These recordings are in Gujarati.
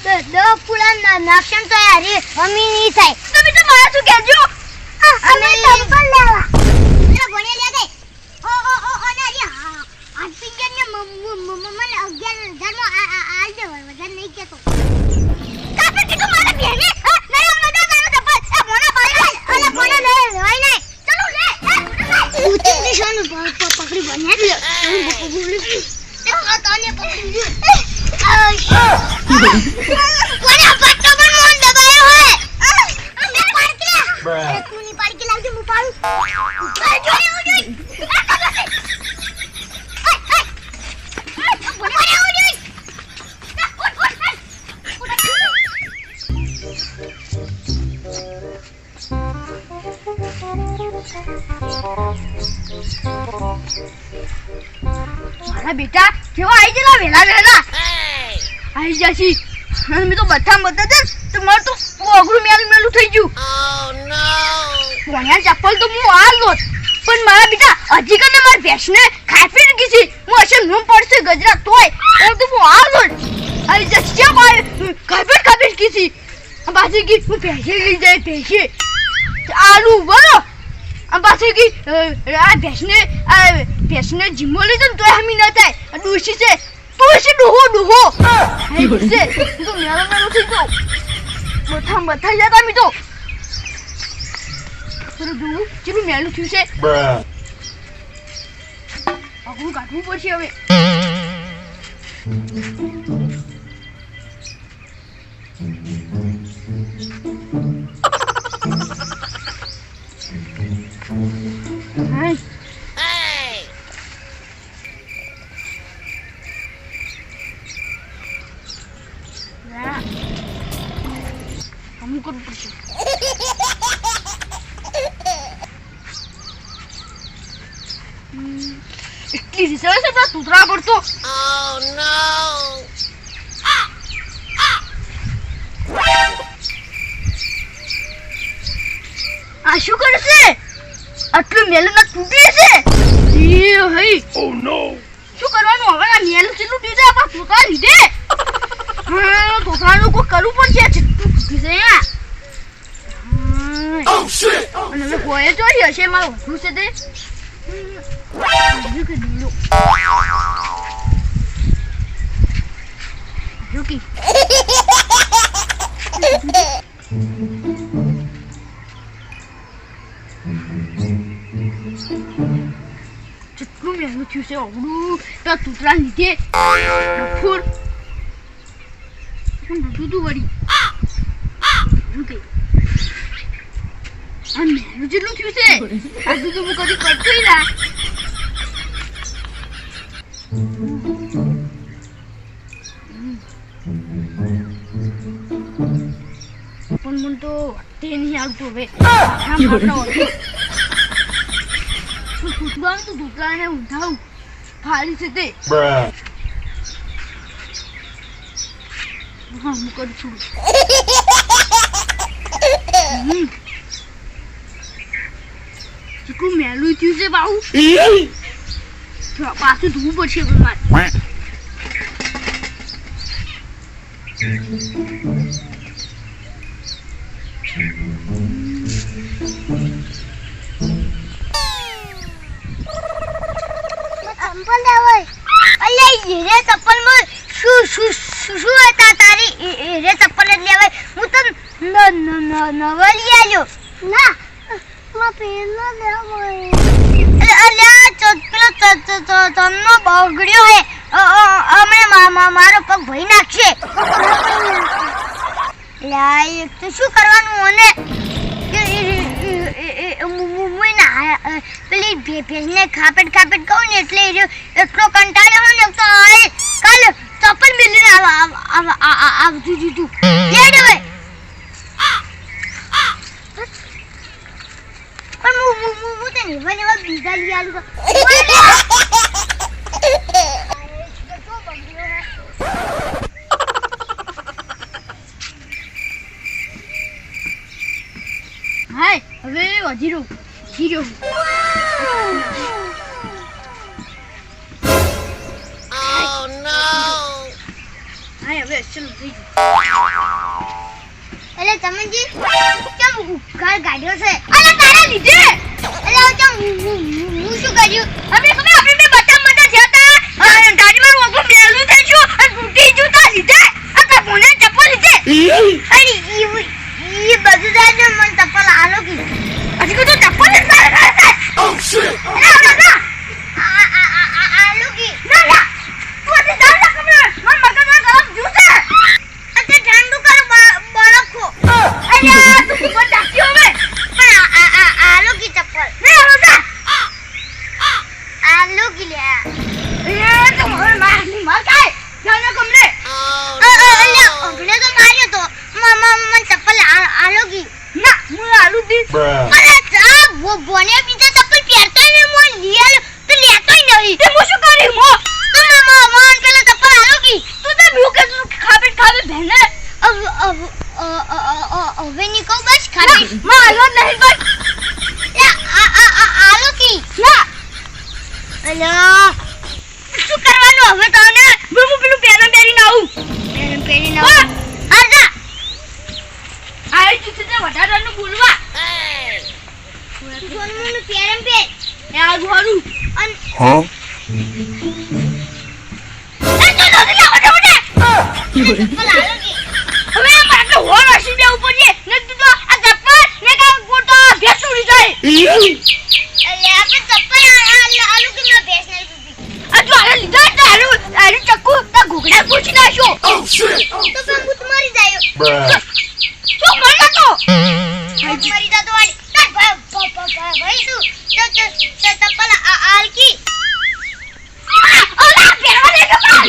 દો પુલા નાક્ષણ તો યાર અમી ની થાય તમે તો મારા શું કહેજો અમે ચંપલ લેવા ભણે લે દે ઓ ના રે આ પિંજર ને મને 11000 માં આલ દે વજન નહીં કેતો કાપે કે તું મારા બેને નહીં મજા તારો ચંપલ એ મોના પાડી અલે મોના લે હોય નહીં ચલો લે ઉતી નિશાન પકડી બન્યા લે આ તને પકડી કોને પટ્ટો પણ મોન દબાયો હે મે પાડકે એક મુની પાડકે લાવજો મુ પાડું મારા બેટા કેવો આવી ગયેલા વેલા વેલા આવી જાશી મેં તો બધા દે તો માર તો ઓગળું મેલું થઈ ગયું ભણ્યા ચપ્પલ તો હું આ લોત પણ મારા બેટા હજી કને માર ભેંસને ખાફી ગઈ છે હું અશે નું પડશે ગજરા તોય એમ તો હું આ લોત આવી જાશી ક્યાં માર ખાફી ગઈ છે બાજી ગઈ હું ભેંસે લઈ જાય ભેંસે આલુ બોલો પાછી કી આ ભેંસને જીમો લીધો ને તોય હમી ન થાય ડોશી છે ડોહો હે છે તો મેલો થઈ ગયો બથા જતા મી તો થોડું દૂર ચેલું મેલું થયું છે આગળ કાઢવું પડશે હવે કરવું પડશે એટલી રિસર્ચ છે તૂતરા પડતો આ શું કરે છે આટલું મેલું ના તૂટી છે શું કરવાનું હવે આ મેલું કેટલું તૂટે આપણા તૂતરા લીધે તૂતરાનું કોઈ કરવું પડશે જેટલું તૂટી છે અને હવે કોઈ ચોરી હશે મારું વધુ છે તે રૂકી જેટલું મહેનત થયું છે અવડું તો તૂતરા લીધે ફૂર બધું વળી રૂકી આ મહેનત જેટલું થયું છે આ બધું હું કદી કરતો ના પણ મને તો તે નહીં આવતું હવે તો દૂતરાને ઉઠાવું ખાલી છે તે હા હું કરું છું કેટલું મેલું થયું છે બાબુ પાછું ધોવું પડશે મારે ચંપલ લેવાય અલે હીરે ચપ્પલ માં શું હતા તારી હીરે ચપ્પલ જ લેવાય હું તો નવલી આલ્યો ના માં પેલો લેવાય અલ્યા પેલો તમનો બગડ્યો હે અમે મારો પગ ભઈ નાખશે લા એક તો શું કરવાનું મને પેલી ભેંસને ખાપેટ કહું ને એટલે એટલો કંટાળ્યો હોય ને તો કાલે ચપ્પલ મેલીને આવતું દીધું લેડ હવે પણ હું તો ને બીજા લઈ આલું હાય હવે વજીરો જીરો હા હવે ચલો થઈ ગયું એટલે તમે જી કેમ ગાડીઓ છે અલા તારા લીધે એટલે કેમ હું શું કર્યું હવે ખબર આપણે બે બટા મટા થયા હતા ગાડીમાં રોગો બેલું થઈ ગયું અને તૂટી ગયું તા લીધે આ તા બોને ચપ્પલ લીધે અરે ઈ બધું જાય મને ચપ્પલ આલો કી હજી તો ચપ્પલ જ મારે છે ઓ શિટ ના આલો કી ના તું આજે જાવ ના કમરે મન મગજમાં ગરમ જ્યુસ છે અતે ઠંડુ કરો બરફો અલ્યા તું કોણ ડાક્યો હવે પણ આલો કી ચપ્પલ લે હવે જા આલો કી લે એ તો મારી માર કાય જાને કમરે અલ્યા અગલે તો માર્યો તો મને ચપ્પલ આલો કી ના હું આલુ દી અરે જા બોને બીજા ચપ્પલ પહેરતો ને મોન લીયા તો લેતોય નહીં તે હું શું કરી મો તો મોન પેલા ચપ્પલ આલો કી તું તો ભૂખ કે તું ખાબે ભેને હવે નીકો બસ ખાબી માં આલો નહીં બસ આલો કી ના અલ્યા શું કરવાનું હવે તને હું પેલું પેલા બેરી ના આવું પેરી ના આજા આઈ તું તે વધારાનું બોલવા તું મને પેરમ પે એ આ ઘોરું અન Huh? એ તો દોડી લાવ દે ચપ્પલ આલો કી હવે આપણે હોર હસી બે ઉપર છે ને તું તો આ ચપ્પલ ને કા ગોટો ભેસુડી જાય અલ્યા આપણે ચપ્પલ આલો કી ના ભેસ નહીં દૂધી આ તો આલે લીધા તો આરે ચક્કુ તા ઘોગડા પૂછી નાખ્યો Oh shit! તો પણ ભૂત મરી જાય Bruh. શું મરલા તો ભૂત મરી જાતો વાળી તાર ભાઈ શું તો ચપ્પલ આલ કી ઓલા પેરવા લે કપા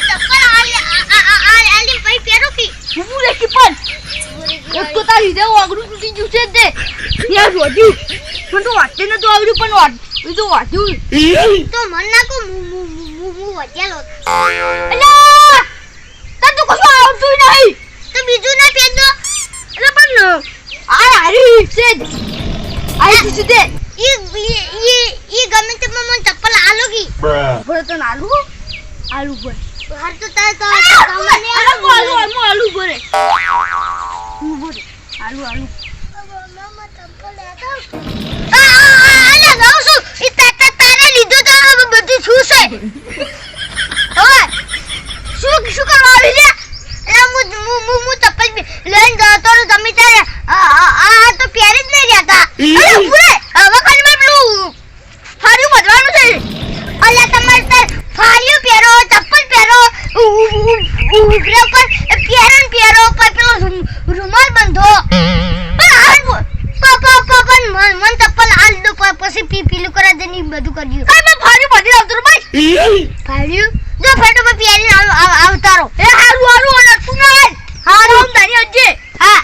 ચપ્પલ આલી ભાઈ પહેરો કી હું લે પણ એક તો તારી દે ઓગરું તૂટી ગયું છે તે યાર રોડ્યું પણ તો વાટે ન તો આવડ્યું પણ એ તો વાટ્યું તો મન નાખો હું વજ્યાલો અલા તને તો કશું આવડતું નહીં તો બીજું ના પહેર દો એટલે પણ આ હારી છે આઈ છે તે ઈ ગમે તે મને ચપ્પલ આલો કી Bruh. ભરે તો આલુ આલુ ભરે હર તો તા તો આલુ ભરે હું ભરે આલુ મમ્મા ચપ્પલ લેતા અલે જાવ છું ઈ તારે લીધો તો હવે બધું શું છે ઓય શું કરવા આવી રે એટલે હું ચપ્પલ લઈને જતો તો તમે તારે આ તો પહેરી જ નહીં રહ્યા હતા અરે પૂરે હવે ખાલી મેં પેલું હારું વધવાનું છે અલ્યા તમારે તાર ફાળ્યું પહેરો ચપ્પલ પહેરો ઉઘરે ઉપર પહેરો પર પેલો રૂમાલ બંધો પણ મન ચપ્પલ આલ દો પછી પીલું કરા દે ની બધું કર્યું કઈ મેં ફારી બધી આવતું ભાઈ ફાળ્યું જો ફટાફટ પહેરીને આવતારો એ હારું અને તું ના હારું તારી અજે હા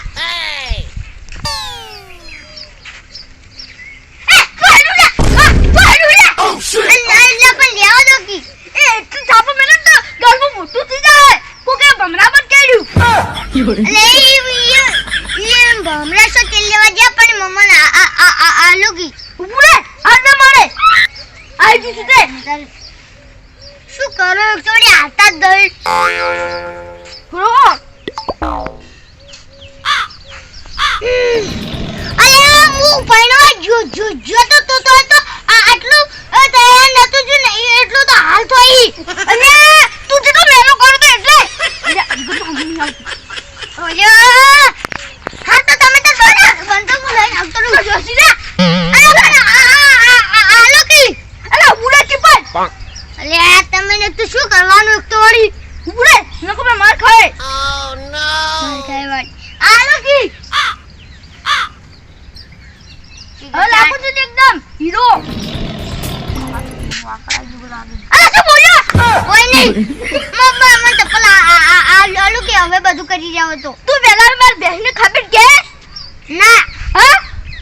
Oh shit! અલ્યા પણ લેવા દો કી એ તું છાપો મેને તો ગળમાં મોટું થઈ જાય કોકે ભમરા પર કેડ્યું અલે ઈ ભમરા સો તેલ લેવા ગયા પણ મમ્મા આલો કી ઉરે હાથ ના મારે આઈ જી તે શું કરો થોડી આટા દઈ કરો અરે હું પૈણવા જો તો આટલું તૈયાર નતું જો ને એટલું તો હાલ થઈ અને તું જેટલો મેલો કરો તો એટલે ઓલ્યા હા તો તમે તો સોના બંધો હું લઈને આવતો રહું જોસી રે અરે આલો કી અરે ઉરે ચીપલ અલે તમે ને તું શું કરવાનું એક તો વળી ઉરે નકો મે માર ખાય માર ખાય વાળી આલો કી હવે લાગુ છે એકદમ હીરો અરે શું બોલ્યો કોઈ નહીં મમ્મા મને ચપ્પલ આલો કે હવે બધું કરી જાવ તો તું વેલા માર બહેને ખબર કે ના હા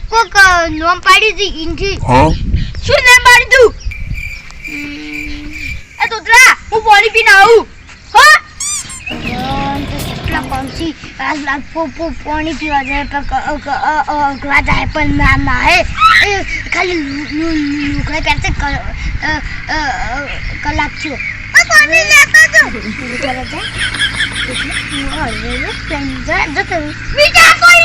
કોક નોમ પાડી દી ઇન્જી Huh? શું ને મારી તું એ તોતરા હું પાણી પીને આવું હા કેટલા પંછી પાણી પીવા જાય અગવા જાય પણ ના હે ખાલી લુગડા પહેરતે કલાક થયો પાણી લેતા જો બીજા કોઈ